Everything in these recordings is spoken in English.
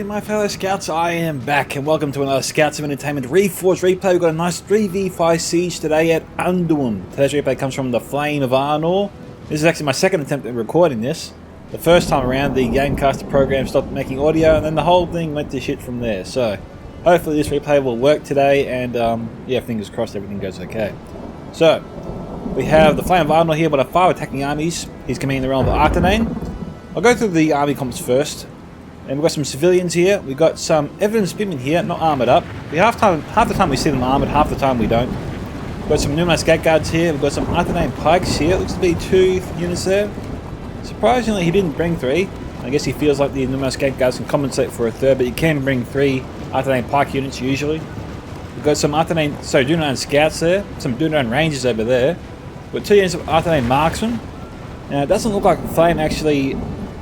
my fellow scouts, I am back and welcome to another Scouts of Entertainment Reforged replay. We've got a nice 3v5 siege today at Adunaim. Today's replay comes from the Flame of Arnor. This is actually my second attempt at recording this. The first time around the Gamecaster program stopped making audio and then the whole thing went to shit from there. So hopefully this replay will work today and yeah, fingers crossed everything goes okay. So we have the Flame of Arnor here with our 5 attacking armies. He's commanding the realm of Artherdain. I'll go through the army comps first. And we've got some civilians here. We've got some evidence spearmen here, not armoured up. Half the time we see them armoured, half the time we don't. We've got some Numenor Gate Guards here. We've got some Artherdain pikes here. Looks to be 2 units there. Surprisingly, he didn't bring 3. I guess he feels like the Numenor Gate Guards can compensate for a third, but you can bring 3 Artherdain pike units usually. We've got some Adunaim scouts there. Some Adunaim rangers over there. We've got 2 units of Adunaim marksmen. Now, it doesn't look like Flame actually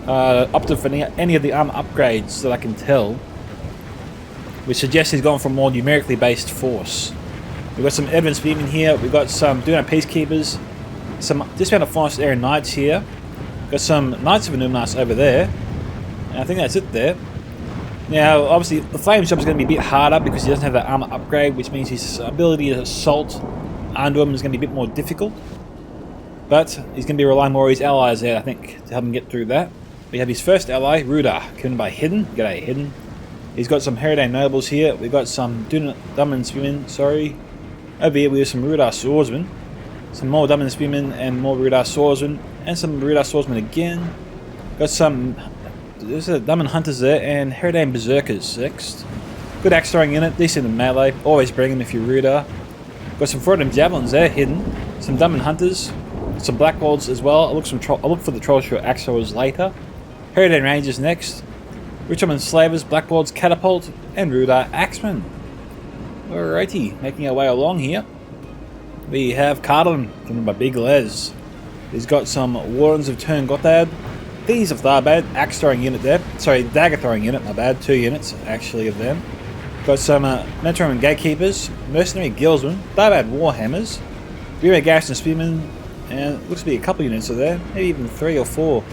opted for any of the armor upgrades that I can tell, which suggests he's gone for a more numerically based force. We've got some evidence spearmen here, we've got some Adunaim peacekeepers, some dismounted forest area knights here, we've got some knights of Numenor over there, and I think that's it there. Now obviously the Flame's job is going to be a bit harder because he doesn't have that armor upgrade, which means his ability to assault Androth is going to be a bit more difficult, but he's going to be relying more on his allies there, I think, to help him get through that. We have his first ally, Rhudaur, commanded by Hidden. G'day, Hidden. He's got some Artherdain nobles here. We've got some Duman spearmen, sorry. Over here we have some Rhudaur swordsmen. Some more Duman spearmen and more Rhudaur swordsmen. And some Rhudaur swordsmen again. Got some Duman hunters there and Artherdain berserkers next. Good axe throwing unit, decent in melee. Always bring them if you're Rhudaur. Got some Frodorr javelins there, Hidden. Some Duman hunters. Some black bolts as well. I'll look for the trolls for axe throwers later. Artherdain Rangers next, Richmond Slavers, Blackboards, Catapult, and Rhudaur Axemen. Alrighty, making our way along here. We have Cardolan, coming by Big Les. He's got some Wardens of Turn Gotthard, Thieves of Tharbad, axe throwing unit there. Sorry, dagger throwing unit, my bad, 2 units actually of them. Got some Mentorum Gatekeepers, Mercenary Guildsmen, Tharbad Warhammers, Rear Garrison Spearmen, and it looks to be a couple units of there, maybe even 3 or 4.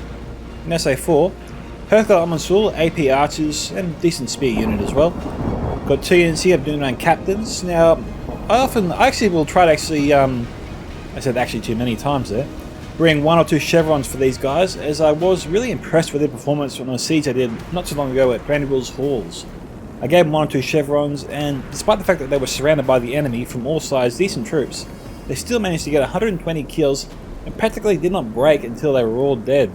Now say 4. Armor AP archers, and decent spear unit as well. Got 2 units here of Adunaim captains. Now, I actually will try to I said actually too many times there, bring 1 or 2 chevrons for these guys, as I was really impressed with their performance on a siege I did not too long ago at Brandywell's Halls. I gave them 1 or 2 chevrons, and despite the fact that they were surrounded by the enemy from all sides, decent troops, they still managed to get 120 kills and practically did not break until they were all dead.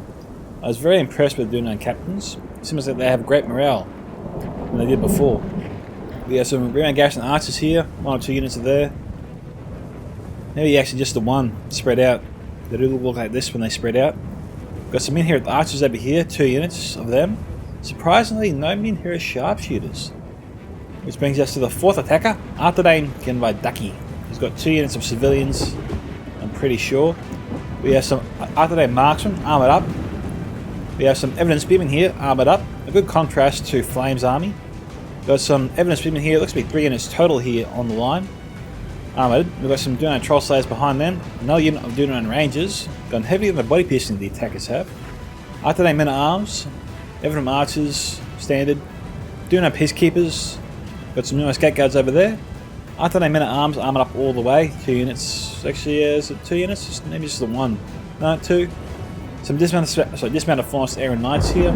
I was very impressed with the Adunaim captains. It seems like they have great morale than they did before. We have some Rear Garrison archers here, 1 or 2 units are there. Maybe actually just the 1 spread out. They do look like this when they spread out. Got some men here at the archers over here, 2 units of them. Surprisingly, no men here as sharpshooters. Which brings us to the 4th attacker, Artherdain, commanded by Ducky. He's got 2 units of civilians, I'm pretty sure. We have some Artherdain marksmen, armoured up. We have some evidence spearmen here, armoured up. A good contrast to Flame's army. Got some evidence spearmen here, looks to be 3 units total here on the line. Armoured. We've got some Adunaim troll slayers behind them. Another unit of Adunaim rangers. Gone heavy on the body piercing the attackers have. Artherdain men at arms. Evident archers, standard. Adunaim peacekeepers. Got some Numenor Gate Guards over there. Artherdain men at arms, armoured up all the way. 2 units. Actually, is it 2 units? Maybe just the 1. No, 2. Some dismounted forest area knights here.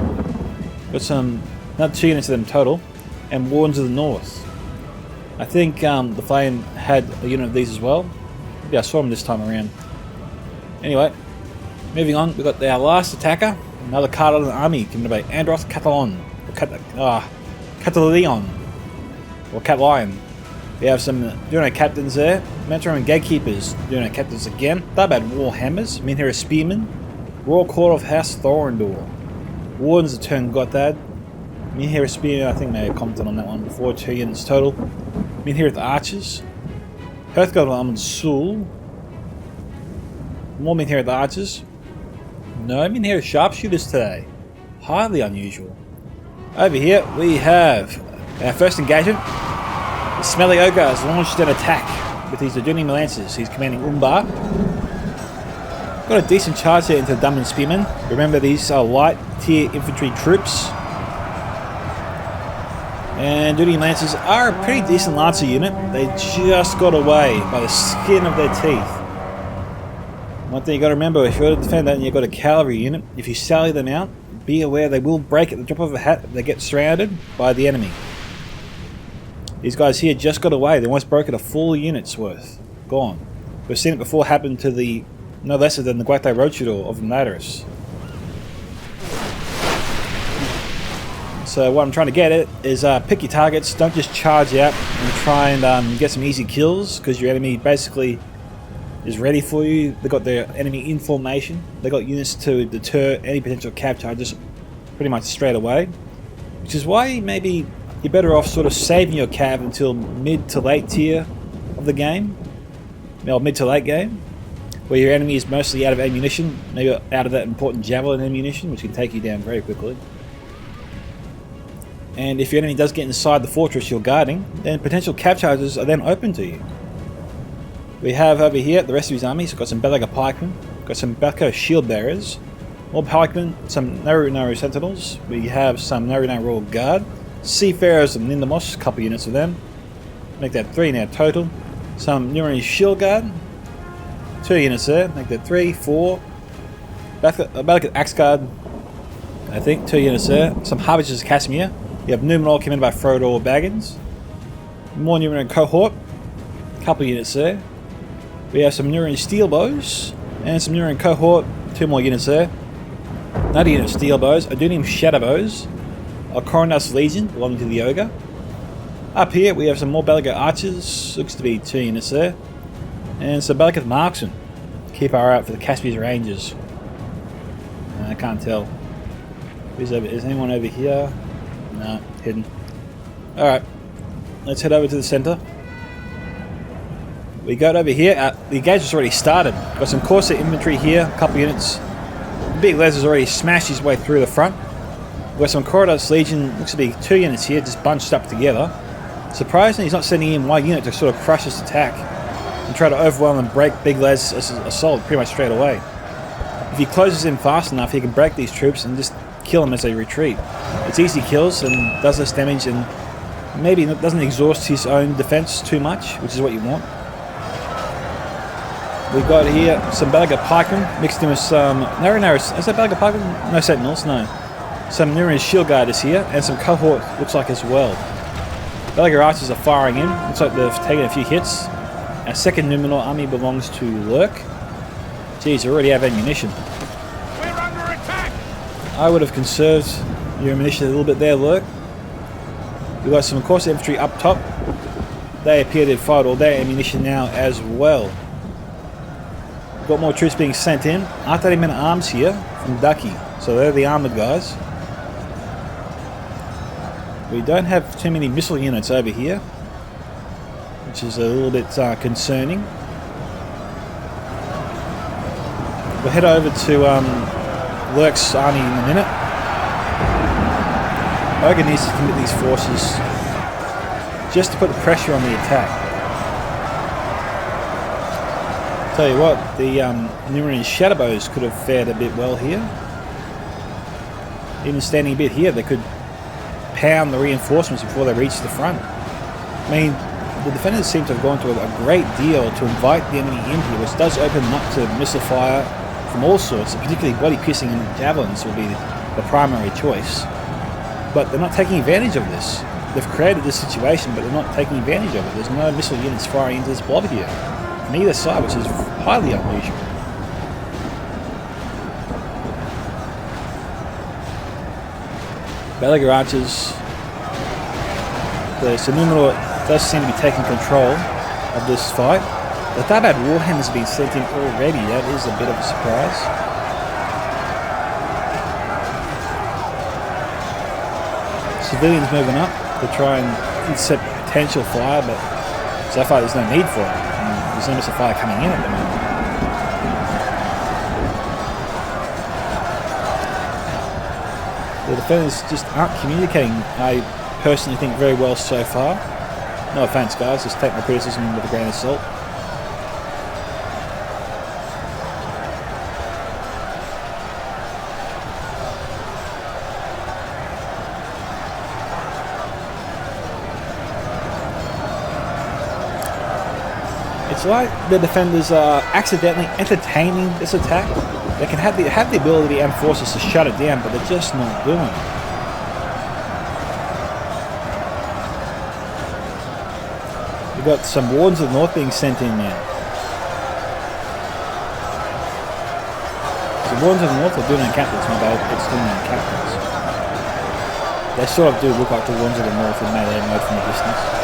Got another 2 units of them total, and Wardens of the North. I think the Flame had a unit of these as well. Maybe I saw them this time around. Anyway, moving on, we've got our last attacker, another Cardolan army, commanded by Androth, Cutalion, or Cutalion. We have some Adunaim captains there, Mentorum and Gatekeepers, Adunaim captains again, Tharbad Warhammers, Menhira Spearmen, Royal Court of House Thorondor, Wardens of Turn Gotthard, Menhira Spearmen, I think I may have commented on that one before, 2 units total, Menhira Archers, Hearthguard of Almond Sul, more Menhira Archers, no Menhira Sharpshooters today, highly unusual. Over here we have our first engagement. The Smelly Ogre has launched an attack with his Adunaim Lancers. He's commanding Umbar. Got a decent charge here into the Duman Spearmen. Remember, these are light tier infantry troops. And Adunaim Lancers are a pretty decent Lancer unit. They just got away by the skin of their teeth. One thing you got to remember, if you're a defender and you've got a cavalry unit, if you sally them out, be aware they will break at the drop of a hat if they get surrounded by the enemy. These guys here just got away. They almost broke it a full unit's worth. Gone. We've seen it before happen to the no lesser than the Rhudaur of Naderus. So what I'm trying to get at is pick your targets. Don't just charge out and try and get some easy kills, because your enemy basically is ready for you. They've got their enemy in formation. They've got units to deter any potential cav charges pretty much straight away. Which is why maybe you're better off sort of saving your cav until mid to late tier of the game. Well, mid to late game, where your enemy is mostly out of ammunition, maybe out of that important javelin ammunition, which can take you down very quickly. And if your enemy does get inside the fortress you're guarding, then potential cav charges are then open to you. We have over here the rest of his army. So got some Belaga pikemen, got some Bako shield bearers, more pikemen, some Naru sentinels. We have some Naru royal guard, seafarers and Nindamos, a couple units of them. Make that 3 now total. Some Numenor shield guard, 2 units there. Make that 3, 4. Belaga axe guard, I think 2 units there. Some Harvesters of Casimir. You have Numenor commanded by Frodorr Baggins. More Numenor cohort, couple units there. We have some Numenor steel bows and some Numenor cohort, 2 more units there. Another unit of steel bows, Adunaim shadow bows, a Coronus legion belonging to the ogre. Up here we have some more Belaga archers, looks to be 2 units there, and some Belaga marksmen. Keep our eye out for the Caspian rangers. I can't tell. Is anyone over here? No, hidden. Alright, let's head over to the centre. We got over here, the engagement's already started. Got some Corsair infantry here, a couple units. The big Les has already smashed his way through the front. We've got some Coronus Legion, looks to be 2 units here, just bunched up together. Surprisingly, he's not sending in one unit to sort of crush this attack and try to overwhelm and break Big Les' assault pretty much straight away. If he closes in fast enough, he can break these troops and just kill them as they retreat. It's easy kills and does less damage, and maybe doesn't exhaust his own defense too much, which is what you want. We've got here some Belaga pikemen mixed in with some is that Belaga pikemen? No sentinels, no. Some Numenor shield guarders here, and some cohort looks like as well. Belaga archers are firing in. Looks like they've taken a few hits. Our second Numenor army belongs to Lurc. Geez, they already have ammunition. We're under attack. I would have conserved your ammunition a little bit there, Lurc. We've got some Corsair infantry up top. They appear to have fired all their ammunition now as well. Got more troops being sent in. Artherdain men at arms here from Ducky, so they're the armoured guys. We don't have too many missile units over here, which is a little bit concerning. We'll head over to Lurc's army in a minute. Orge needs to commit these forces just to put the pressure on the attack. Tell you what, the Numenor shadow bows could have fared a bit well here. Even standing a bit here, they could pound the reinforcements before they reach the front. I mean, the defenders seem to have gone to a great deal to invite the enemy in here, which does open them up to missile fire from all sorts, particularly body-piercing and javelins will be the primary choice. But they're not taking advantage of this. They've created this situation, but they're not taking advantage of it. There's no missile units firing into this blob here from either side, which is highly unusual. Belaga archers. So Numenor does seem to be taking control of this fight. The Tabad Warhammer has been sent in already. That is a bit of a surprise. Civilians moving up to try and intercept potential fire, but so far there's no need for it. There's no missile fire coming in at the moment. The defenders just aren't communicating, I personally think, very well so far. No offense, guys, just take my criticism with a grain of salt. It's like the defenders are accidentally entertaining this attack. They can have the ability and forces to shut it down, but they're just not doing it. We've got some Wardens of the North being sent in now. The Wardens of the North are Adunaim captains, my bad, it's Adunaim captains. They sort of do look like the Wardens of the North in melee mode from a distance.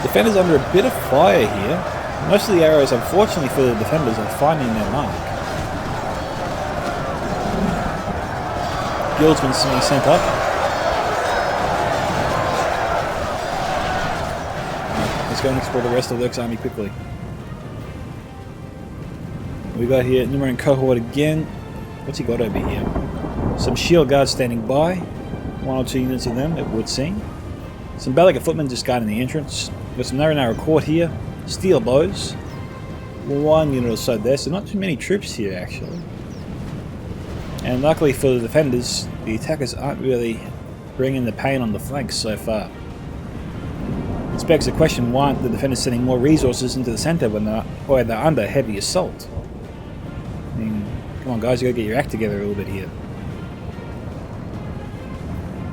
Defenders under a bit of fire here. Most of the arrows, unfortunately for the defenders, are finding their mark. Guildsmen being sent up. Let's go and explore the rest of Lurc's army quickly. We got here Numenor cohort again. What's he got over here? Some shield guards standing by. 1 or 2 units of them, it would seem. Some Baggin footmen just guarding the entrance. Got some narrow court here. Steel bows. 1 unit or so there, so not too many troops here actually. And luckily for the defenders, the attackers aren't really bringing the pain on the flanks so far. This begs the question, why aren't the defenders sending more resources into the centre when they're under heavy assault? I mean, come on guys, you gotta get your act together a little bit here.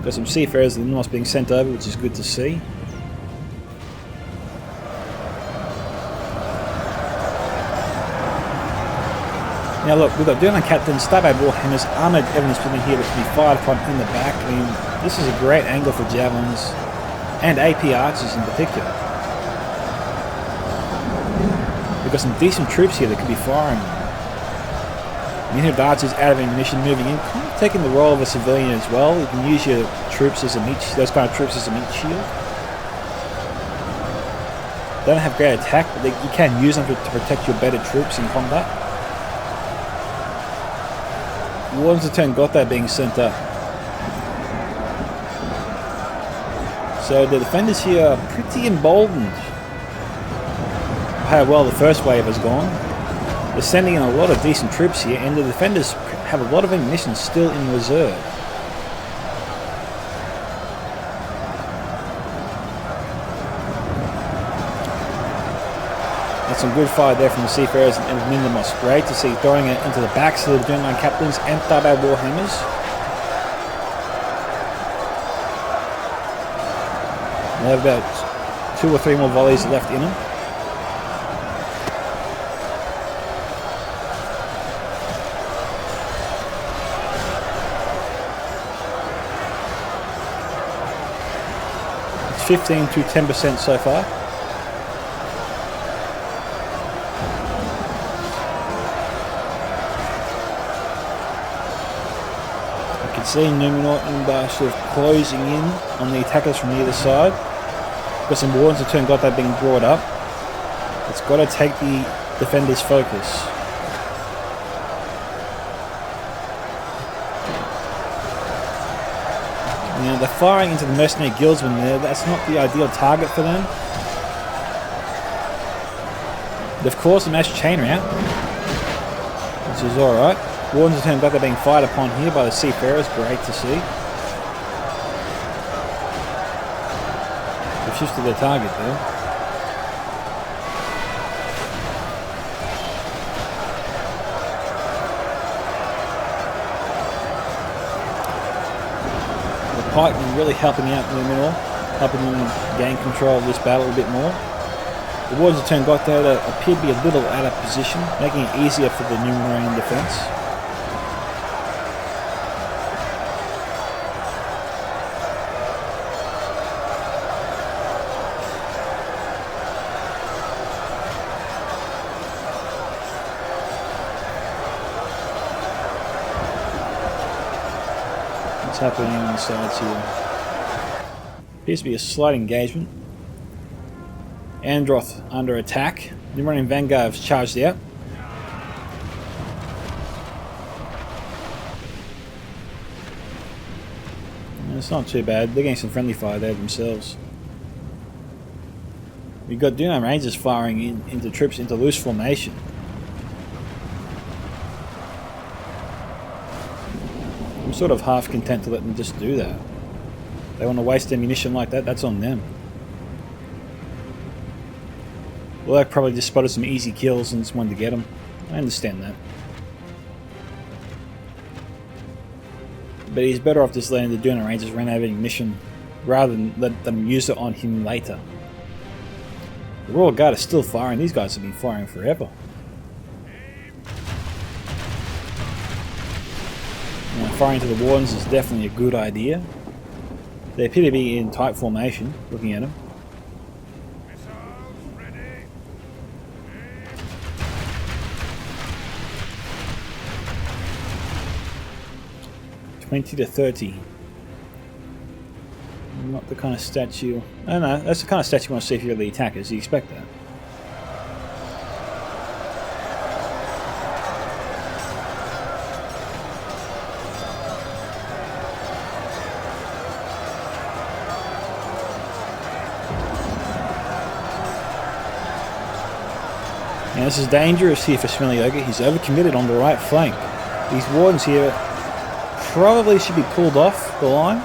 Got some seafarers of the north being sent over, which is good to see. Now look, we've got Ducky captains, Starbound Warhammers, armoured evidence putting here that can be fired upon in the back. I mean, this is a great angle for javelins and AP archers in particular. We've got some decent troops here that could be firing. Unit of archers out of ammunition, moving in, kind of taking the role of a civilian as well. You can use your troops as a meat, those kind of troops as a meat shield. They don't have great attack, but you can use them to protect your better troops in combat. Wardens of Turn Gotha being sent up. So the defenders here are pretty emboldened how well the first wave has gone. They're sending in a lot of decent troops here, and the defenders have a lot of ammunition still in reserve. That's some good fire there from the seafarers and Numenor. Great to see, throwing it into the backs of the Adunaim captains and Starbound Warhammers. They have about 2 or 3 more volleys left in them. It's 15 to 10% so far. See Numenor and Umbar sort of closing in on the attackers from the other side. Got some Wardens of Turn Gotha being brought up. It's got to take the defenders' focus. You know, they're firing into the mercenary guildsmen there. That's not the ideal target for them. They've caused a mass chain rout, which is alright. Wardens of Turn Gotha being fired upon here by the seafarers, great to see. They've shifted their target there. The pikemen really helping out Numenor, helping them gain control of this battle a bit more. The Wardens of Turn Gotha appear to be a little out of position, making it easier for the Numenorian defence. What's happening on the sides here? Appears to be a slight engagement. Androth under attack. Numenorian Vanguard have charged out. And it's not too bad. They're getting some friendly fire there themselves. We've got Adunaim Rangers firing into troops into loose formation. I'm sort of half content to let them just do that. They want to waste ammunition like that, that's on them. Lurc probably just spotted some easy kills and just wanted to get them. I understand that. But he's better off just letting the Adunaim Rangers run out of ammunition rather than let them use it on him later. The Royal Guard is still firing. These guys have been firing forever. Now, firing to the Wardens is definitely a good idea. They appear to be in tight formation, looking at them. 20 to 30. Not the kind of statue... I don't know, that's the kind of statue you want to see if you're the attackers. You expect that. Now this is dangerous here for Smelly. He's overcommitted on the right flank. These Wardens here probably should be pulled off the line.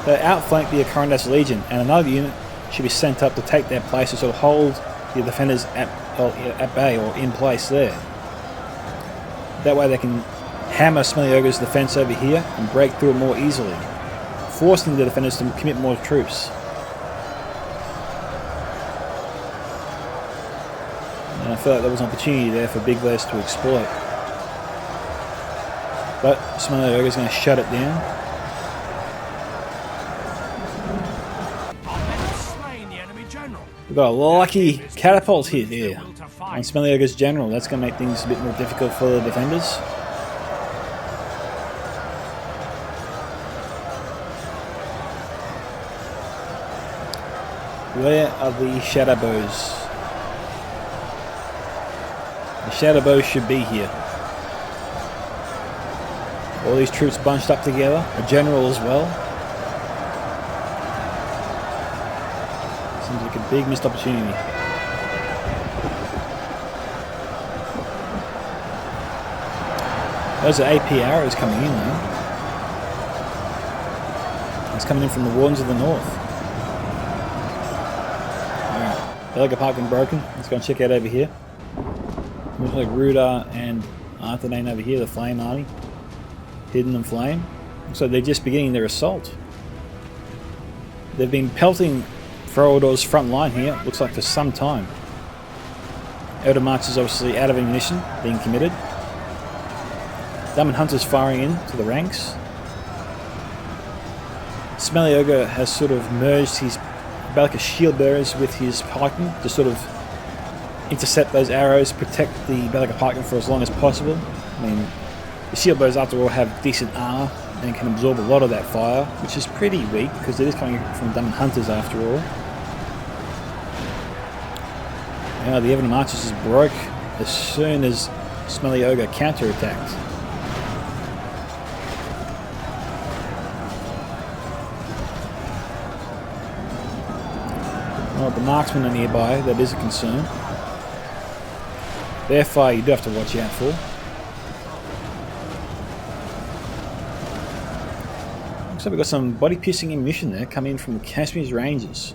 They outflank the Acarnadas Legion, and another unit should be sent up to take their place to sort of hold the defenders at bay or in place there. That way they can hammer Smelly Ogre's defense over here and break through it more easily, forcing the defenders to commit more troops. And I feel like there was an opportunity there for Big Les to exploit. But Smelly Ogre's going to shut it down. We've got a lucky catapult hit here on Smelly Ogre's general. That's going to make things a bit more difficult for the defenders. Where are the shadow bows? The shadow bows should be here. All these troops bunched up together, a general as well. Seems like a big missed opportunity. Those are AP arrows coming in though. It's coming in from the Wardens of the North. Alright, Belega Park been broken. Let's go and check out over here. Looks like Rhudaur and Artherdain over here, the Flame Army. Hidden in flame. Looks like they're just beginning their assault. They've been pelting Frodorr's front line here, looks like for some time. Elder March is obviously out of ammunition, being committed. Diamond Hunter's firing in to the ranks. Smelly Ogre has sort of merged his Balika shield bearers with his pikemen to sort of intercept those arrows, protect the Balika pikemen for as long as possible. I mean, the shield bearers after all have decent armor and can absorb a lot of that fire, which is pretty weak because it is coming from Diamond Hunters after all. Now the Avid Marches is broke as soon as Smelly Ogre counter-attacked. Well, the marksmen are nearby, that is a concern. Their fire you do have to watch out for. Looks like we've got some body-piercing ammunition there coming in from the Kashmir's Rangers.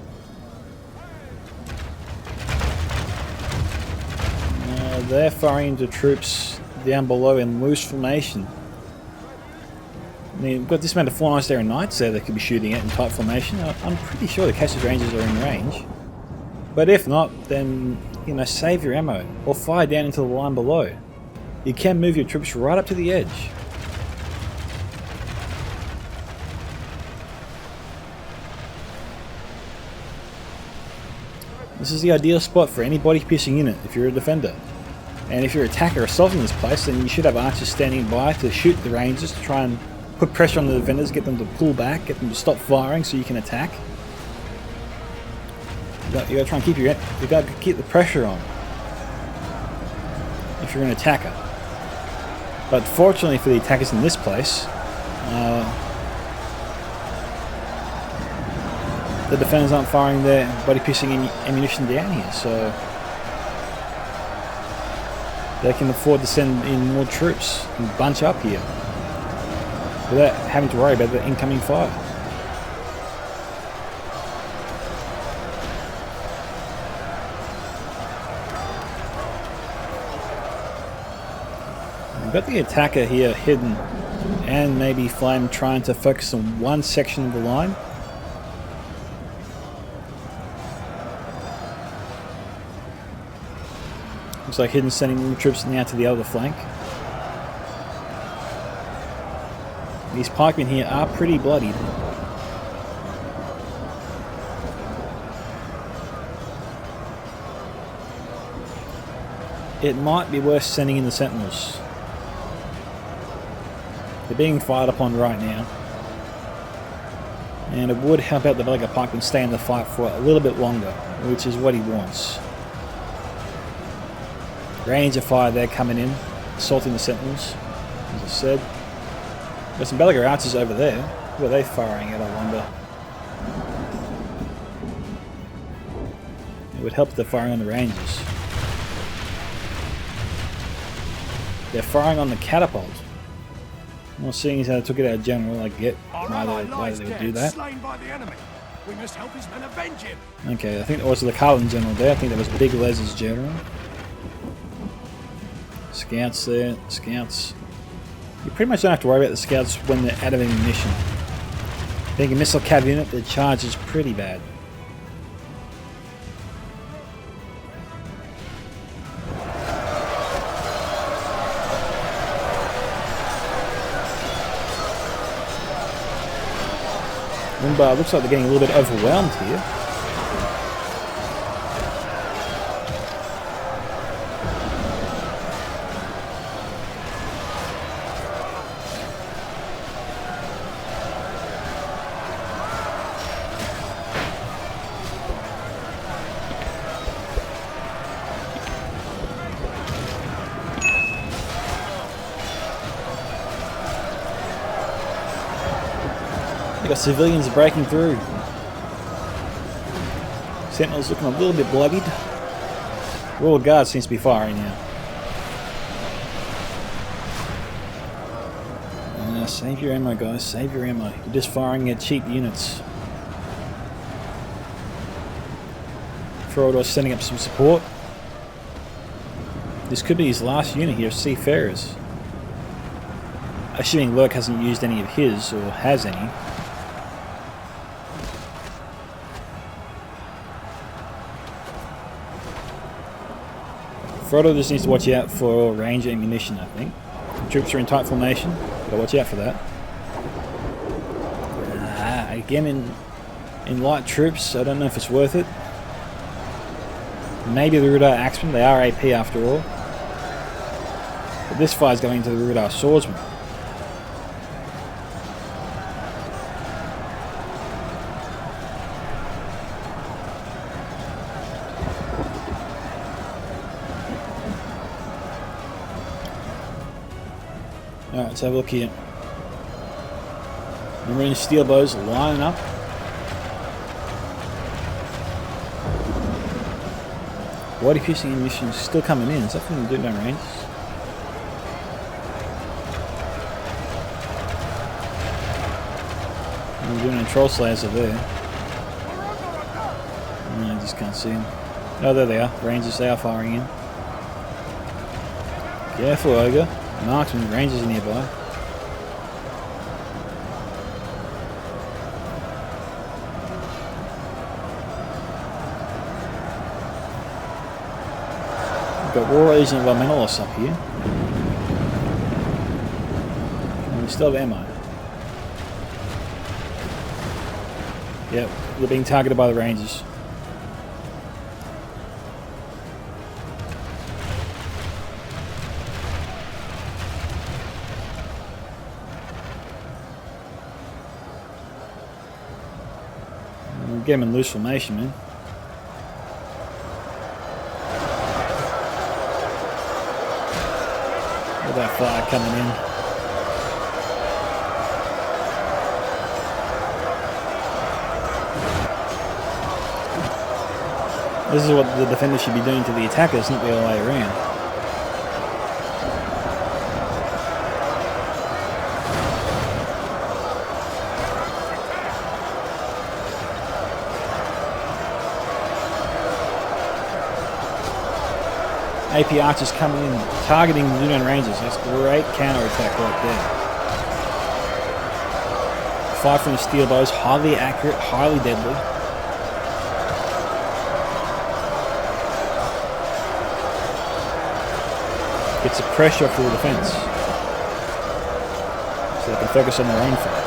They're firing into troops down below in loose formation. I mean, we've got this amount of 4 Knights there and Knights there they could be shooting at in tight formation. I'm pretty sure the Kashmir's Rangers are in range. But if not, then, you know, save your ammo or fire down into the line below. You can move your troops right up to the edge. This is the ideal spot for any body-piercing unit if you're a defender. And if you're an attacker assaulting this place, then you should have archers standing by to shoot the rangers to try and put pressure on the defenders, get them to pull back, get them to stop firing so you can attack. You got to try and keep keep the pressure on if you're an attacker. But fortunately for the attackers in this place, the defenders aren't firing their body-piercing ammunition down here, so they can afford to send in more troops and bunch up here without having to worry about the incoming fire. got the attacker here hidden, and maybe Flame trying to focus on one section of the line. Looks like Hidden sending more troops now to the other flank. These pikemen here are pretty bloodied. It might be worth sending in the sentinels. They're being fired upon right now. And it would help out the Belga pikemen stay in the fight for a little bit longer, which is what he wants. Range of fire there coming in, assaulting the sentinels, as I said. Got some Belga archers over there. Who are they firing at, I wonder? It would help if they're firing on the ranges. They're firing on the catapult. Well, seeing as how they took it out of general, I get why they would do that. Slain by the enemy. We must help his men avenge him. Okay, I think it was the Cardolan general there. I think that was Big Les's general. Scouts there, scouts. You pretty much don't have to worry about the scouts when they're out of ammunition. Being a missile cav unit, the charge is pretty bad. Umbar looks like they're getting a little bit overwhelmed here. They got civilians breaking through. Sentinels looking a little bit bloodied. Royal Guard seems to be firing now. Save your ammo, guys. Save your ammo. You're just firing at cheap units. Frodorr sending up some support. This could be his last unit here, Seafarers. Assuming Lurc hasn't used any of his, or has any. Frodorr just needs to watch out for range ammunition, I think. Troops are in tight formation. Gotta watch out for that. Again, in light troops, I don't know if it's worth it. Maybe the Rhudaur Axemen, they are AP after all. But this fire's going to the Rhudaur Swordsmen. Alright, let's have a look here. Marine steel bows lining up. Body piercing ammunition is still coming in. Is that from the Adunaim ranges? We're doing a troll slayers are there. I just can't see them. Oh, there they are. Rangers, they are firing in. Careful, Ogre. Marksman, rangers are nearby. We've got War Agent of Armenolos up here. And we still have ammo. Yep, they're being targeted by the rangers. Get him in loose formation, man. Look at that fire coming in. This is what the defenders should be doing to the attackers, not the other way around. AP archers coming in, targeting the Numenor Rangers. That's great counter-attack right there. Fire from the steel bows, highly accurate, highly deadly. Gets the pressure off the defense, so they can focus on their own fights.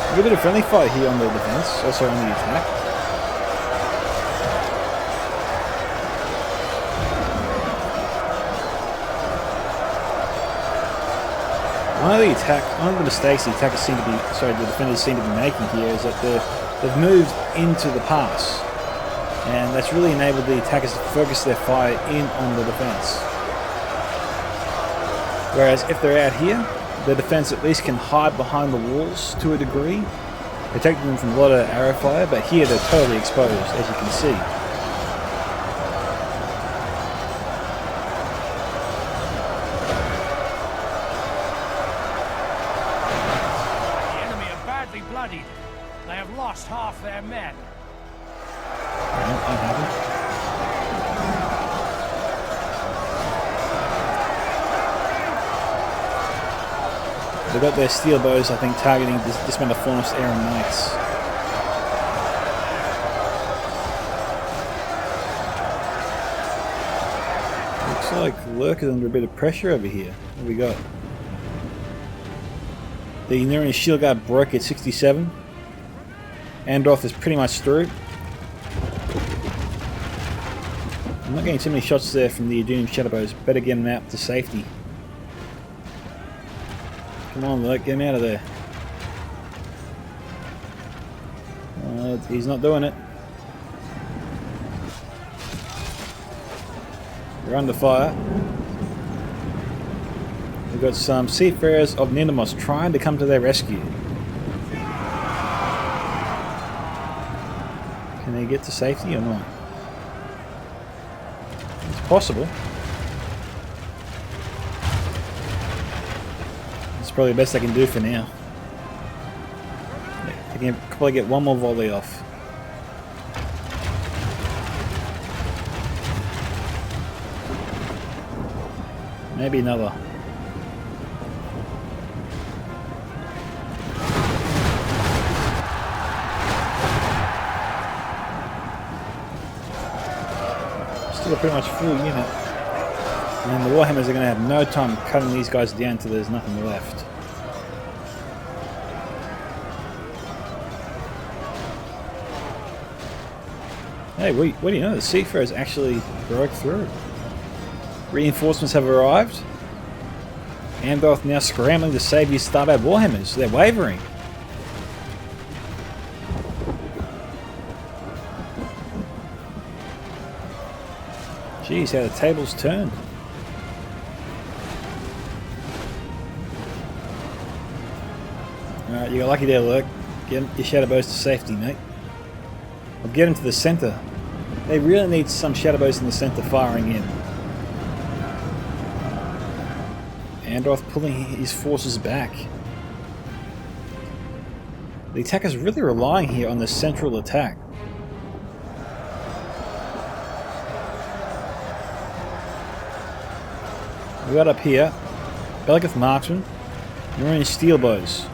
A bit of friendly fight here on the defense, also on the attack. One of the mistakes the attackers seem to be, the defenders seem to be making here is that they've moved into the pass, and that's really enabled the attackers to focus their fire in on the defense. Whereas if they're out here, the defense at least can hide behind the walls to a degree, protecting them from a lot of arrow fire, but here they're totally exposed, as you can see. The enemy are badly bloodied. They have lost half their men. Well, that happened. They've got their steel bows, I think, targeting this man of Forest Aaron Knights. Looks like Lurc is under a bit of pressure over here. What have we got? The Numenor shield guard broke at 67. Androth is pretty much through. I'm not getting too many shots there from the Adunaim Shadowbows. Better get him out to safety. Come on, Lurc, get him out of there. He's not doing it. We're under fire. We've got some seafarers of Ninemos trying to come to their rescue. Can they get to safety or not? It's possible. It's probably the best I can do for now. I can probably get one more volley off. Maybe another. Still a pretty much full unit. And then the Warhammers are going to have no time cutting these guys down until there's nothing left. Hey, what do you know? The Seafarers actually broke through. Reinforcements have arrived. Androth now scrambling to save his starboard Warhammers. They're wavering. Jeez, how the tables turned. Alright, you got lucky there, Lurc. Get your Shadowbows to safety, mate. I'll get them to the centre. They really need some Shadowbows in the centre firing in. Androth pulling his forces back. The attacker's really relying here on the central attack. We got up here Belgath Marksman, Marine Steel Bows.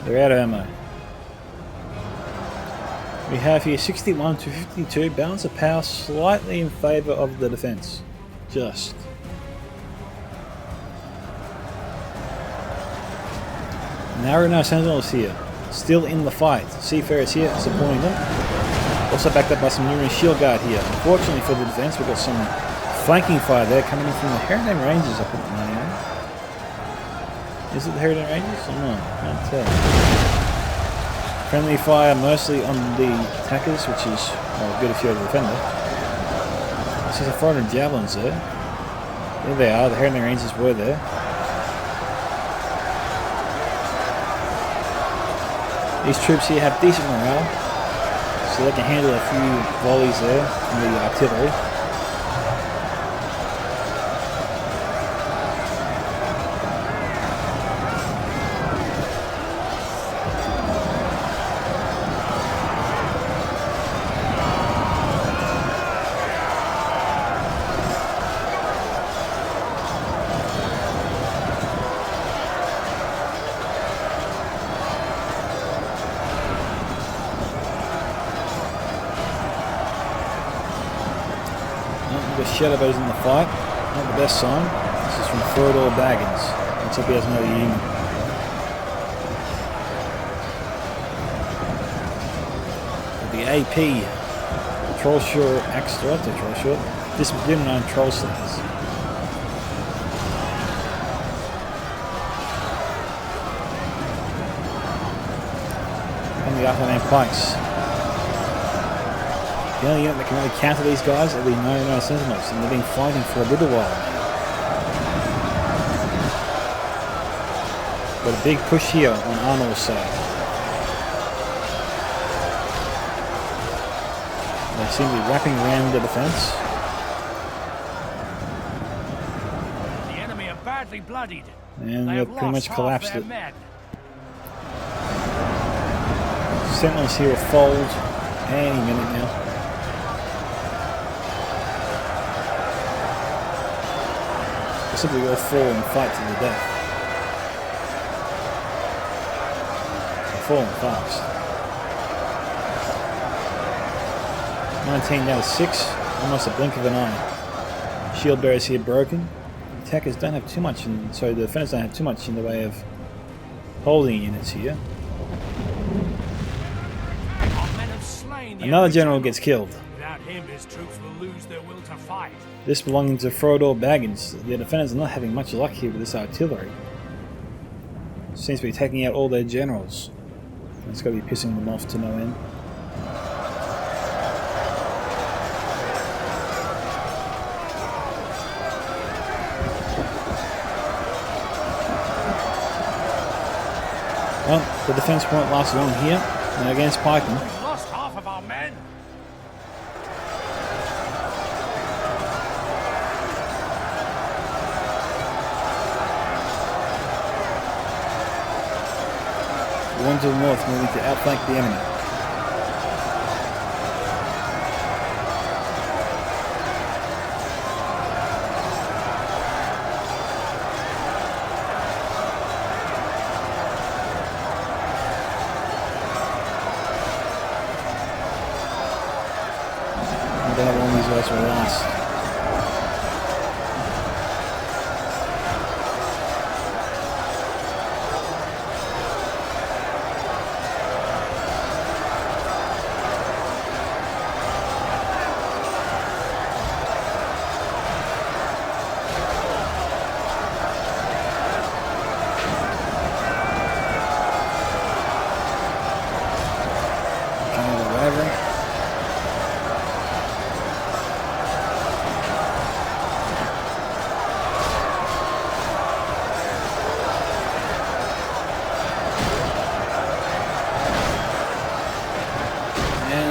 They're out of ammo. We have here 61 to 52, balance of power slightly in favour of the defence. Just. Now Sentinels here, still in the fight. Seafarers here supporting them. Also backed up by some Numenor shield guard here. Unfortunately for the defense, we've got some flanking fire there coming in from the Artherdain Rangers, I put the money on. Is it the Artherdain Rangers or not? I can't tell. Friendly fire mostly on the attackers, which is good if you're the defender. This is a Frodorr and javelins there. There they are, the Artherdain Rangers were there. These troops here have decent morale, so they can handle a few volleys there from the artillery. Shadowbows in the fight, not the best sign. This is from Frodorr Baggins. Let's hope he has another unit. The AP Troll Shore Extra, Troll Shore, Dumenor Troll Slings. And the Artherdain Pikes. The only unit that can really counter these guys are the Numenor Sentinels, and they've been fighting for a little while. Got a big push here on Arnor's side. They seem to be wrapping around the defense. The enemy are badly bloodied. And they've pretty much collapsed it. Sentinels here will fold any minute now. Simply all fall and fight to the death. They're falling fast. 19 down to 6, almost a blink of an eye. Shield bearers here broken. Attackers don't have too much, so the defenders don't have too much in the way of holding units here. Another general gets killed. Without him, his troops will lose their will to fight. This belonging to Frodorr Baggins. The defenders are not having much luck here with this artillery. Seems to be taking out all their generals. It's got to be pissing them off to no end. Well, the defense won't last long here. Now against pikemen. We've lost half of our men. The one to the north moving to outflank the enemy. I don't know how long these guys will last.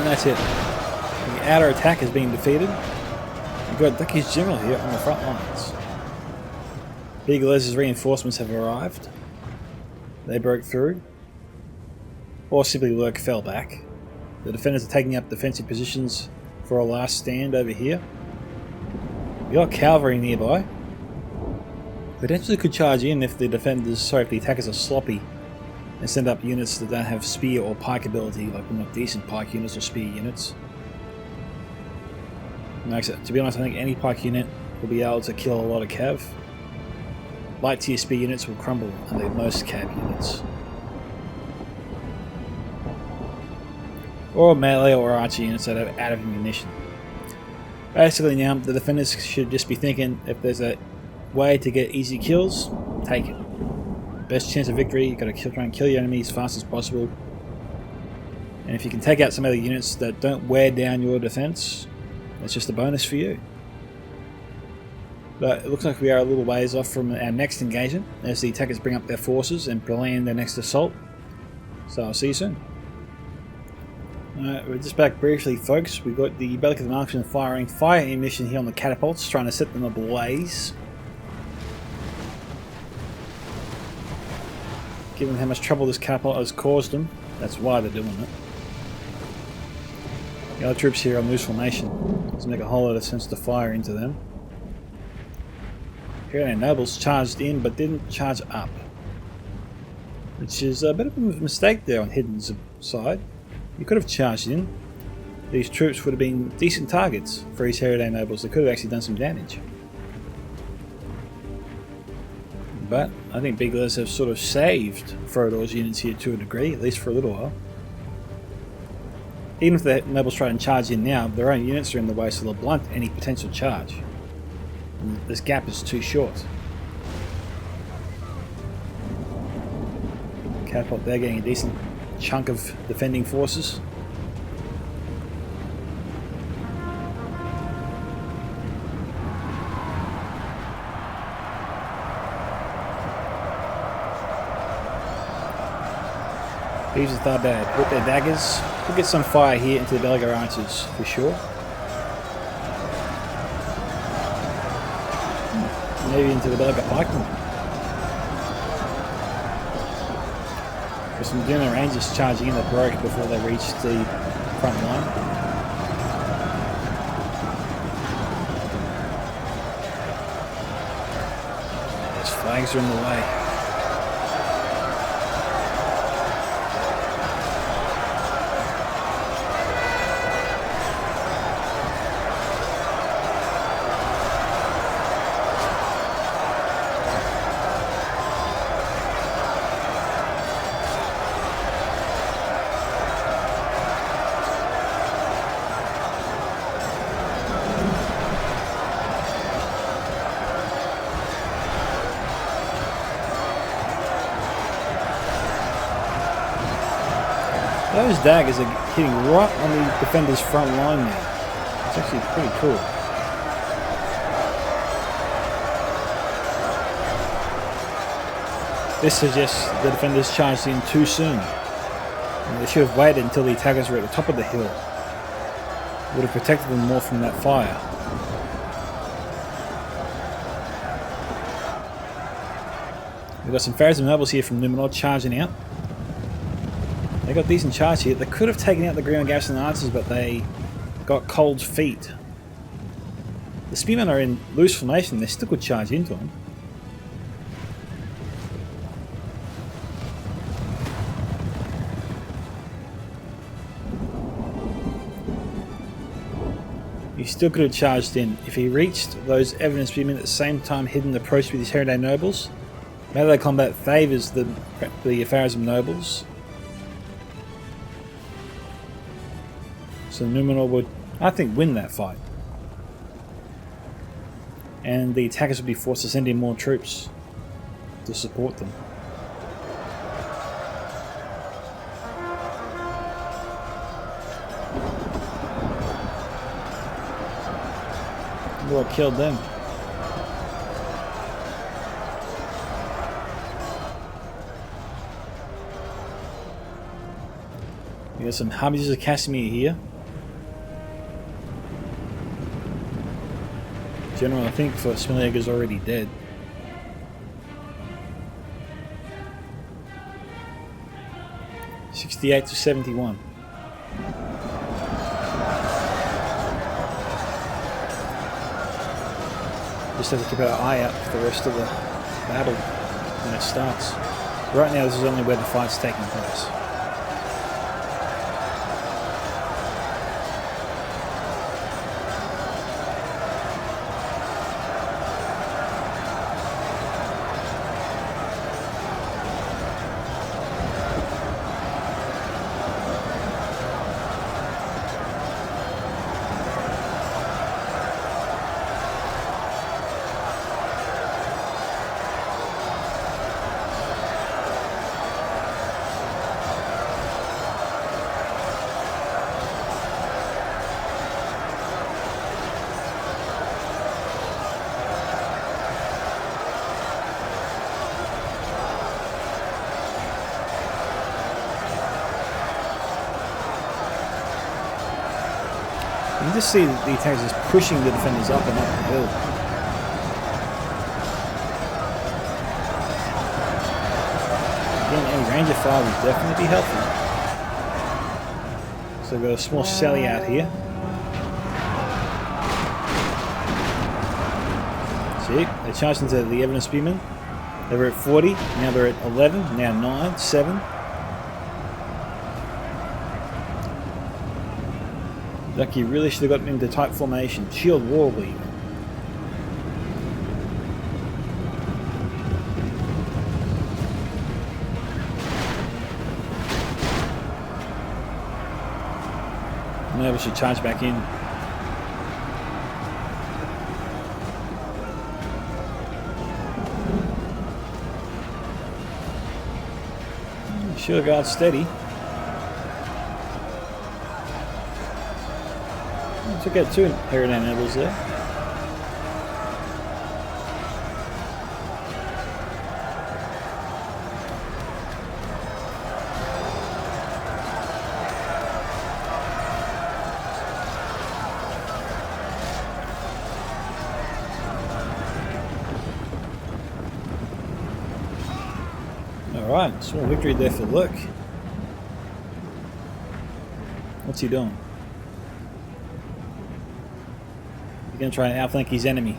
That's it. The outer attack is being defeated. We've got Ducky's general here on the front lines. Big Les's reinforcements have arrived. They broke through. Or simply Lurc fell back. The defenders are taking up defensive positions for a last stand over here. We've got cavalry nearby. Potentially could charge in if the if the attackers are sloppy and send up units that don't have spear or pike ability, like not decent pike units or spear units. To be honest, I think any pike unit will be able to kill a lot of cav. Light tier spear units will crumble under most cav units. or melee or archer units that are out of ammunition. Basically now, the defenders should just be thinking, if there's a way to get easy kills, take it. Best chance of victory, you've got to try and kill your enemy as fast as possible. And if you can take out some other units that don't wear down your defense, that's just a bonus for you. But it looks like we are a little ways off from our next engagement as the attackers bring up their forces and plan their next assault. So I'll see you soon. We're just back briefly, folks. We've got the Baggin marksman firing fire ammunition here on the catapults, trying to set them ablaze. Given how much trouble this catapult has caused them, that's why they're doing it. The other troops here on loose formation. Doesn't make a whole lot of sense to fire into them. Artherdain nobles charged in but didn't charge up, which is a bit of a mistake there on Hidden's side. You could have charged in. These troops would have been decent targets for these Artherdain nobles. They could have actually done some damage. But I think Big Les have sort of saved Frodorr's units here to a degree, at least for a little while. Even if the nobles try and charge in now, their own units are in the way, so they'll blunt any potential charge. And this gap is too short. Catapult there getting a decent chunk of defending forces. These are bad. With their daggers, we'll get some fire here into the Baggin archers for sure. Maybe into the Baggin pikemen. There's some Adunaim rangers charging in that broke before they reached the front line. Those flags are in the way. Those daggers are hitting right on the defender's front line now. It's actually pretty cool. This suggests the defenders charged in too soon. And they should have waited until the attackers were at the top of the hill. It would have protected them more from that fire. We've got some Pharism nobles here from Numenor charging out. They got a decent charge here. They could have taken out the Green Garrison archers, but they got cold feet. The spearmen are in loose formation. They still could charge into them. He still could have charged in. If he reached those evidence spearmen at the same time Hidden approached with his Artherdain nobles, melee combat favours the Pharism nobles. So Numenor would, I think, win that fight. And the attackers would be forced to send in more troops to support them. What killed them? We got some Harbies of Casimir here. General, I think, for Smelly is already dead. $68 to $71. Just have to keep our eye out for the rest of the battle when it starts. Right now, this is only where the fight's taking place. just see the attackers just pushing the defenders up and up the hill. Again, any ranger fire would definitely be helpful. So we've got a small Smelly out here. See, they charged into the evidence spearmen. They were at 40, now they're at 11, now 9, 7. Ducky really should have gotten into tight formation. Shield wall even. Now we should charge back in. Shield guard steady. Took out 2 Artherdain levels there. Alright, small victory there for Lurc. What's he doing? He's going to try and outflank his enemy.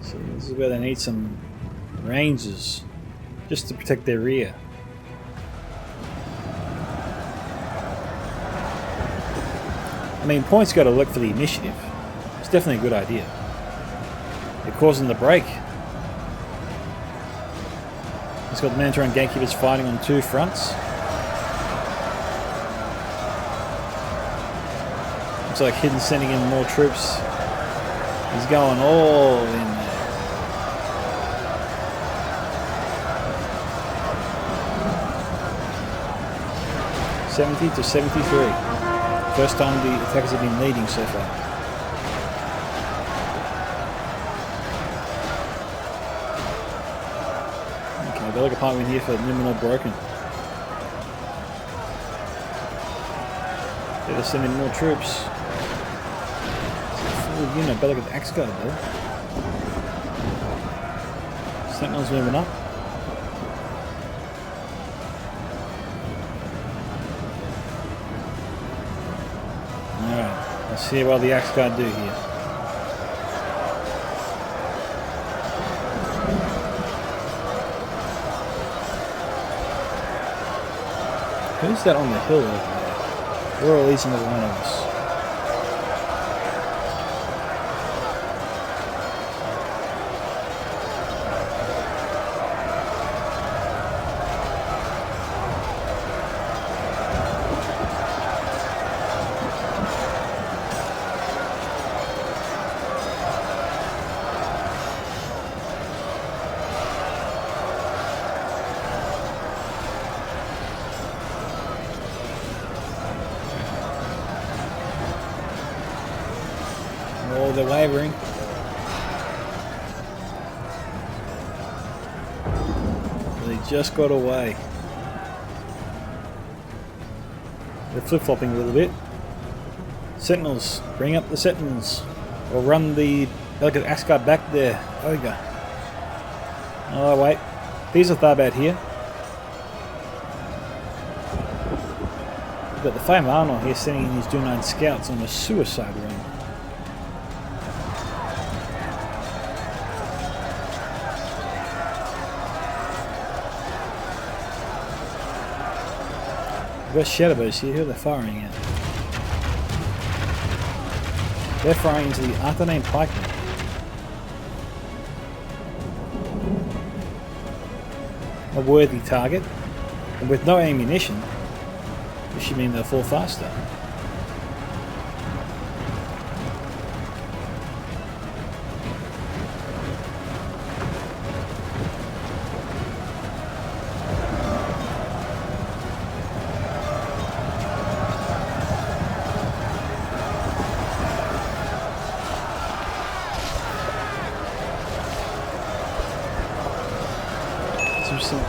So this is where they need some rangers just to protect their rear. I mean, points got to look for the initiative. It's definitely a good idea. They're causing the break. He's got the Minotaur and gatekeepers fighting on 2 fronts. Looks like Hidden's sending in more troops. He's going all in there. $70 to 73. First time the attackers have been leading so far. Okay, they'll look a part win here for Numenor broken. They're sending more troops. Full unit, better look at the axe guard though. Sentinel's moving up. Alright, let's see what the axe guard do here. Who's that on the hill over there? We're all easing another one of us. Oh, they're wavering. They just got away. They're flip-flopping a little bit. Sentinels, bring up the sentinels. Or run the delicate axe guard back there. Ogre. Oh wait. These are Tharbad here. We've got the famed Arnor here sending in his Adunaim scouts on a suicide run. We've got Shadowbows here. Who are they firing at? They're firing into the Artherdain pikemen. A worthy target. And with no ammunition, this should mean they'll fall faster.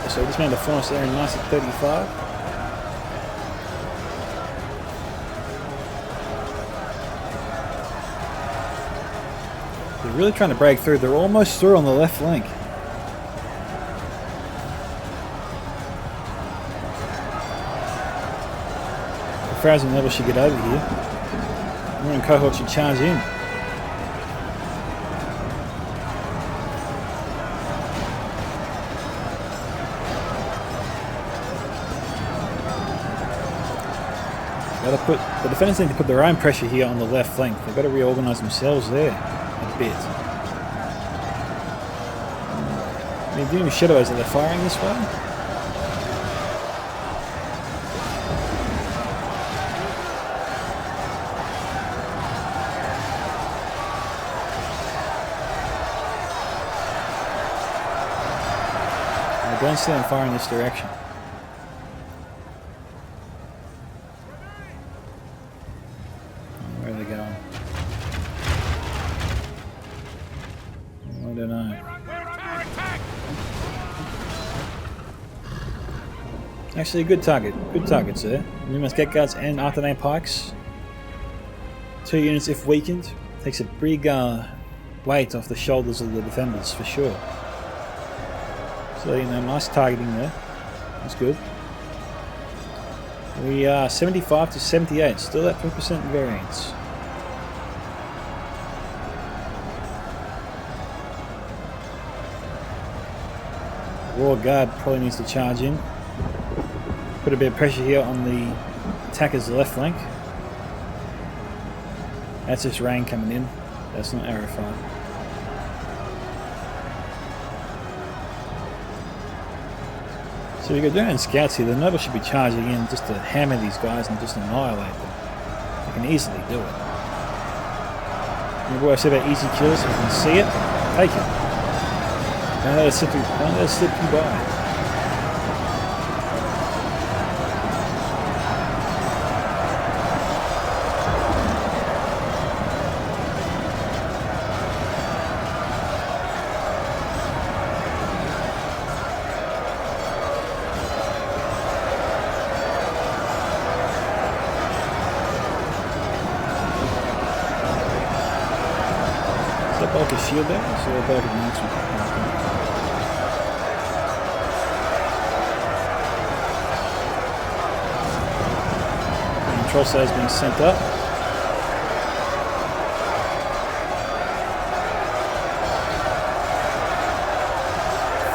So this man the forest area nice at 35. They're really trying to break through. They're almost through on the left flank. The Pharazim level should get over here. Northern cohort should charge in. The defenders need to put their own pressure here on the left flank. They've got to reorganise themselves there a bit. They're doing shadows. Are they firing this way? I don't see them firing this direction. Actually, a good target. Good targets there. Numerous Get Guards and Artherdain Pikes. 2 units if weakened. Takes a big weight off the shoulders of the defenders for sure. So, you know, nice targeting there. That's good. We are 75 to 78. Still at 3% variance. Raw Guard probably needs to charge in. Put a bit of pressure here on the attacker's left flank. That's just rain coming in. That's not arrow fire. So you've got Adunaim scouts here. The nobles should be charging in just to hammer these guys and just annihilate them. You can easily do it. Remember what I said about easy kills? If you can see it, take it. Don't let it slip you by. A shield there, so a bad announcement. Control set is being sent up.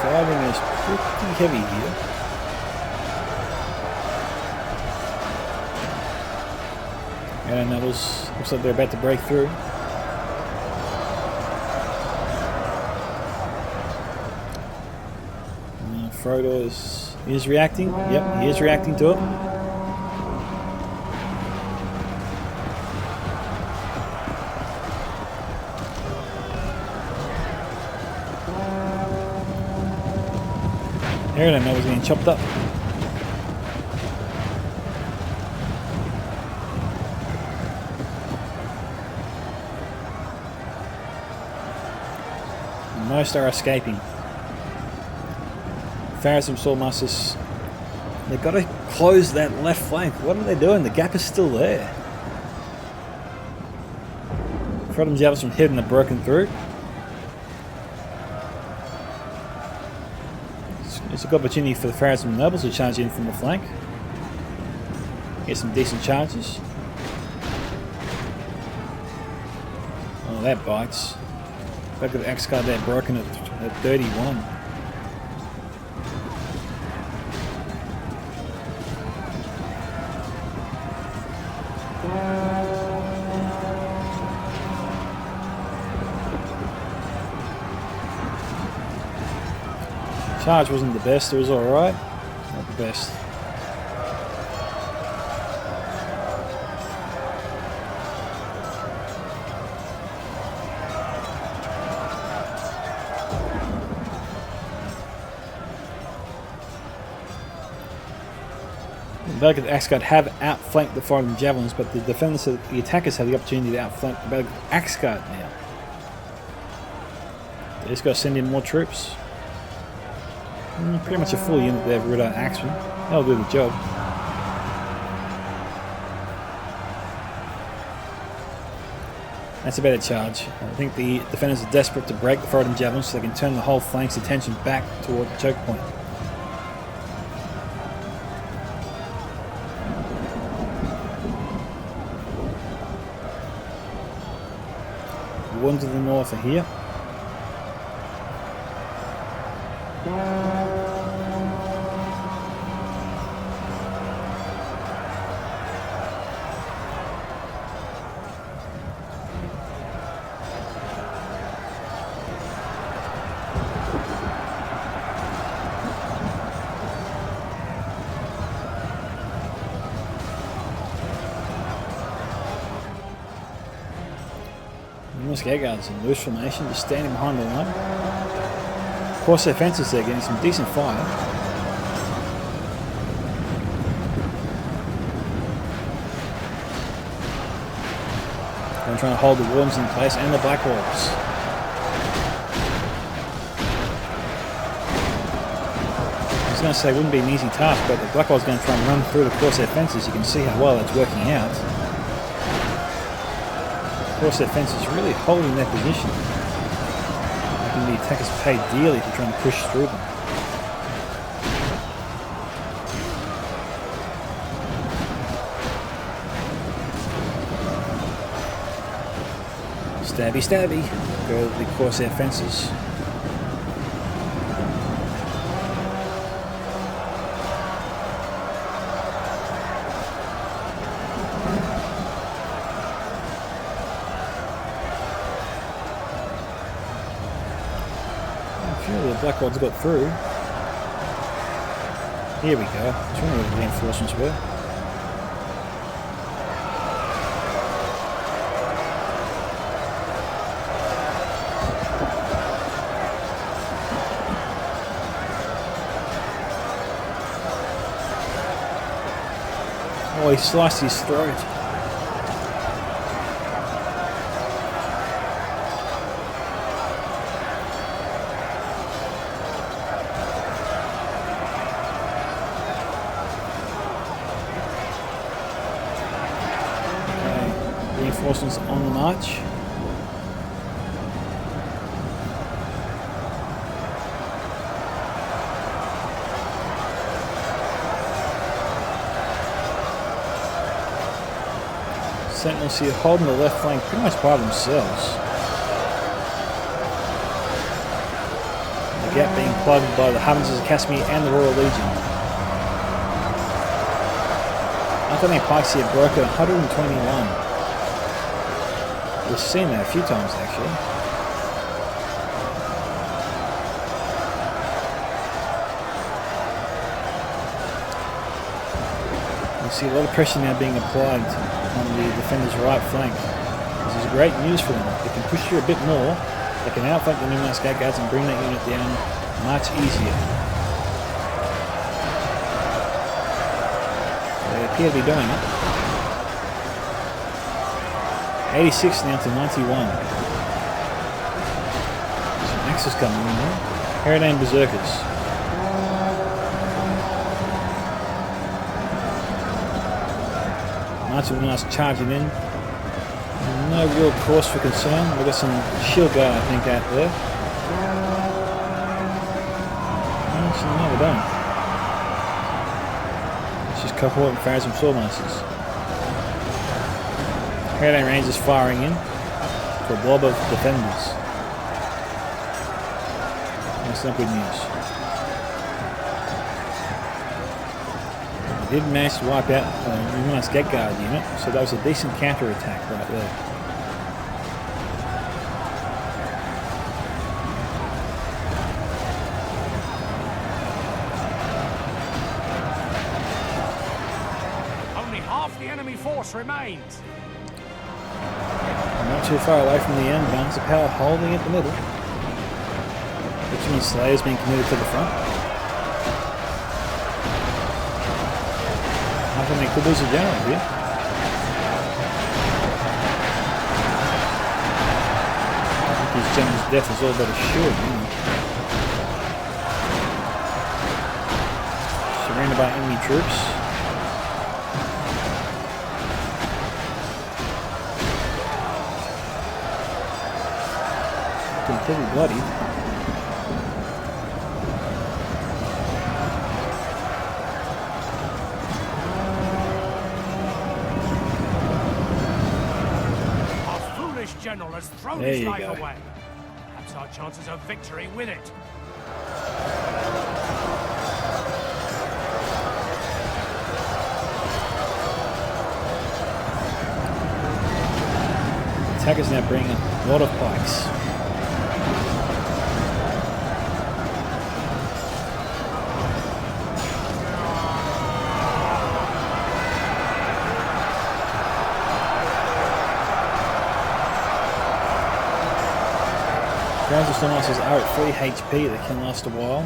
Firing is pretty heavy here. And that looks like they're about to break through. Frodorr is reacting. Yep, he is reacting to it. Artherdain was getting chopped up. Most are escaping. Pharazim Swordmasters, they've got to close that left flank. What are they doing? The gap is still there. Frodorr Javelins from hidden are broken through. It's a good opportunity for the Pharazim Nobles to charge in from the flank. Get some decent charges. Oh, that bites. Back of the Axe Guard there broken at 31. Charge wasn't the best, it was alright. Not the best. The Baggin Axe Guard have outflanked the Frodorr Javelins, but the defenders, the attackers have the opportunity to outflank the Baggin Axe Guard now. They just got to send in more troops. Pretty much a full unit there of Rhudaur Axemen. That'll do the job. That's a better charge. I think the defenders are desperate to break the Frodorr javelins so they can turn the whole flank's attention back toward the choke point. The ones to the north are here. Guards in loose formation, just standing behind the line. Across their fences, they're getting some decent fire. They're trying to hold the Worms in place and the Black Hawks. I was going to say it wouldn't be an easy task, but the Black Hawks are going to try and run through across their fences. You can see how well that's working out. Across their fences, really holding their position. Making the attackers pay dearly to try and push through them. Stabby, stabby. Go across their fences. Blackrod's got through. Here we go. That's where the reinforcements were. Oh, he sliced his throat. Reinforcements on the march. Sentinels here holding the left flank pretty much by themselves. The gap being plugged by the Harbingers of Casimir and the Royal Legion. Artherdain pikes here broke at 121. We've seen that a few times actually. You see a lot of pressure now being applied on the defender's right flank. This is great news for them. They can push through a bit more. They can outflank the Numenor Scout Guards and bring that unit down much easier. They appear to be doing it. 86 now to 91. Some axes coming in there. Artherdain Berserkers. Knights of Nice charging in. No real cause for concern. We've got some shield guard, I think, out there. Actually, no, we don't. It's just cohort and Pharaohs and Swordmasters. Artherdain Rangers firing in for a blob of defenders. That's not good news. They did manage to wipe out the Numenor Scout Guard unit, so that was a decent counter attack right there. Only half the enemy force remains. Not too far away from the end, guns of power holding at the middle. Richmond Slayers being committed to the front. I think they could lose a general here. I think his general's death is all but assured. Surrounded by enemy troops. completely bloodied. General has thrown his life away. Perhaps our chances of victory with it. Attackers now bringing a lot of pikes. Grounds of Stormasters are at 3 HP, they can last a while.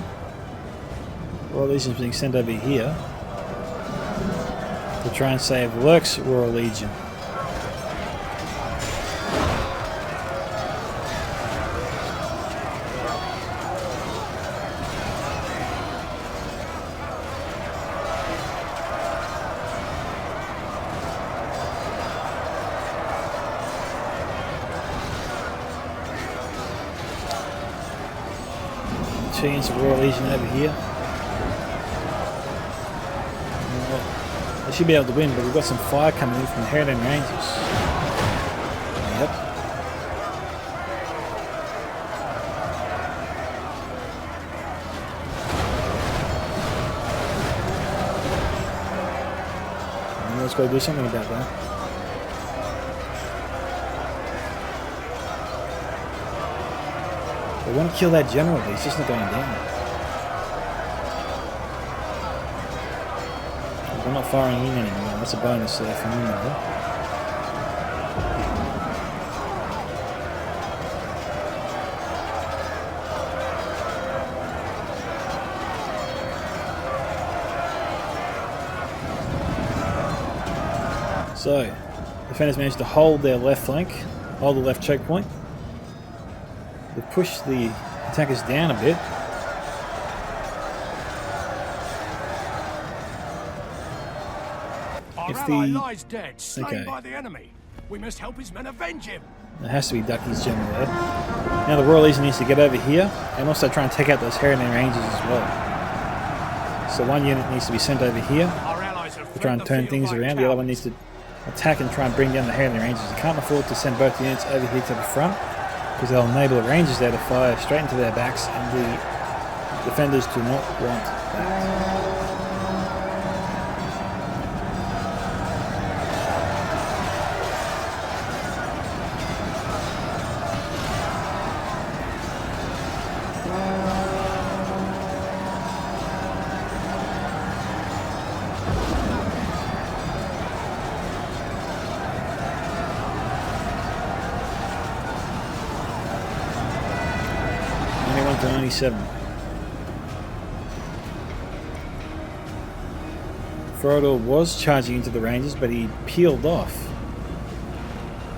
Royal Legion is being sent over here to try and save Lurc's Royal Legion. Chance of Royal Legion over here. They should be able to win, but we've got some fire coming in from the Artherdain Rangers. Yep. And let's go do something about that. They want to kill that general, but he's just not going down. We're not firing in anymore. That's a bonus there from Umbar. So, defenders managed to hold their left flank, hold the left choke point. They've pushed the attackers down a bit. Our ally lies dead, slain by the enemy. We must help his men avenge him. There has to be Ducky's general there. Now the Royal Legion needs to get over here and also try and take out those Artherdain Rangers as well. So one unit needs to be sent over here to try and turn things around. The other one needs to attack and try and bring down the Artherdain Rangers. You can't afford to send both units over here to the front, because they'll enable the Rangers there to fire straight into their backs, and the defenders do not want that. To 97. Frodorr was charging into the Rangers, but he peeled off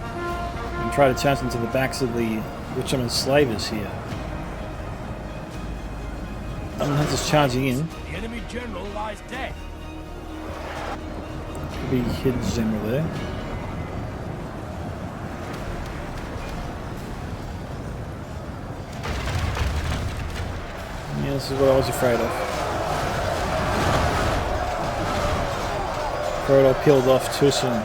and tried to charge into the backs of the Witcherman slavers here. Hunter's charging in. The enemy general lies dead. Could be hidden general there. Yeah, this is what I was afraid of. Frodorr peeled off too soon.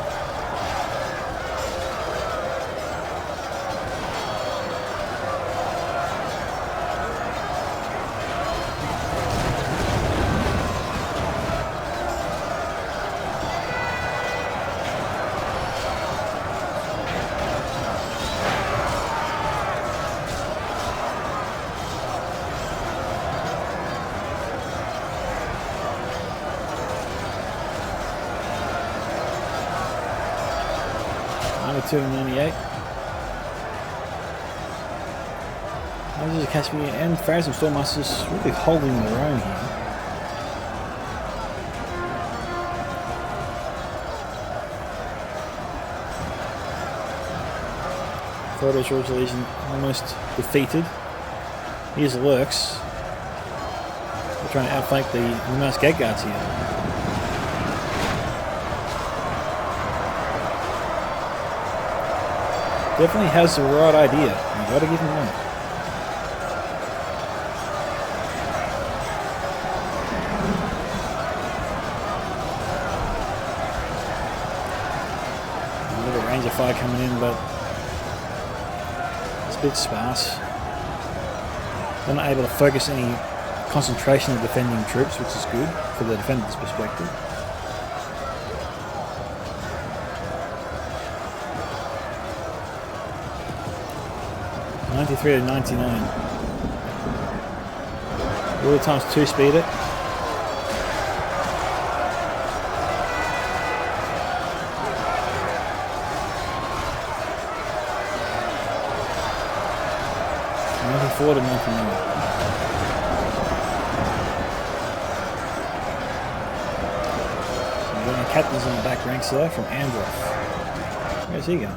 Number 298. Rangers Academy and Phantom Stormasters really holding their own here. Frodorr's Royal Legion almost defeated. Here's the Lurcs. They're trying to outflank the Numenor Gate Guards here. Definitely has the right idea. You gotta give him that. fire coming in, but it's a bit sparse. They're not able to focus any concentration of defending troops, which is good for the defender's perspective. .93 to 99. All the times 2-speed it. .94 to 99. Captains in the back ranks there from Androth. Where's he going?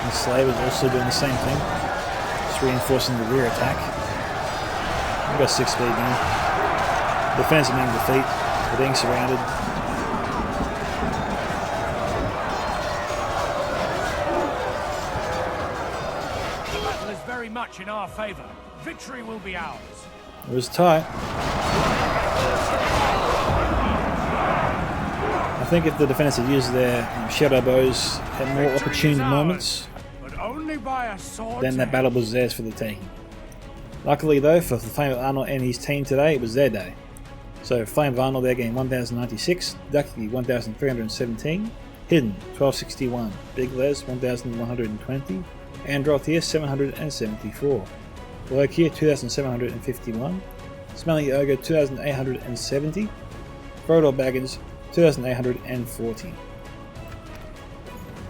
The Slave is also doing the same thing. Just reinforcing the rear attack. We've got 6 speed now. Defense are being defeated. They're being surrounded. Very much in our favour. Victory will be ours. It was tight. I think if the defenders had used their shadow bows at more opportune moments, but only by a sword, then that battle was theirs for the taking. Luckily though, for the Flame of Arnor and his team today, it was their day. So Flame of Arnor there getting 1096, Ducky 1317, Hidden 1261, Big Les 1120, Androth here 774, Lurc here 2751, Smelly Ogre 2870, Frodorr Baggins 2840.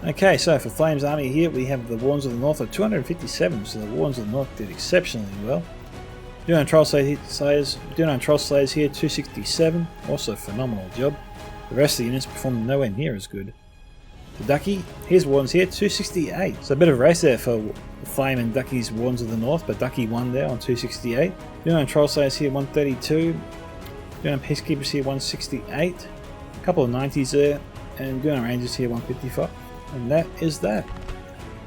Okay, so for Flame's army here we have the Warns of the North of 257, so the Warns of the North did exceptionally well. Adunaim Troll Slayers here 267, also phenomenal job. The rest of the units performed nowhere near as good. The Ducky, his Wardens here, 268. So a bit of a race there for Flame and Ducky's Wardens of the North, but Ducky won there on 268. Adunaim Troll Slayers here, 132. Adunaim Peacekeepers here, 168. A couple of 90s there. And Adunaim Rangers here, 155. And that is that.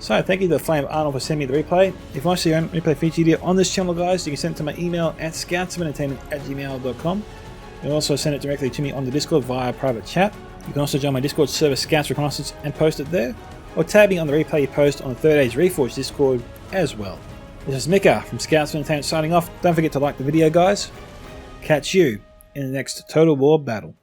So thank you to Flame Arnold for sending me the replay. If you want to see your own replay featured here on this channel, guys, you can send it to my email at scoutsomentertainment@gmail.com. You can also send it directly to me on the Discord via private chat. You can also join my Discord server Scouts Reconnaissance and post it there, or tag me on the replay you post on the 3rd Age Reforged Discord as well. This is Micka from Scouts Entertainment signing off. Don't forget to like the video, guys. Catch you in the next Total War battle.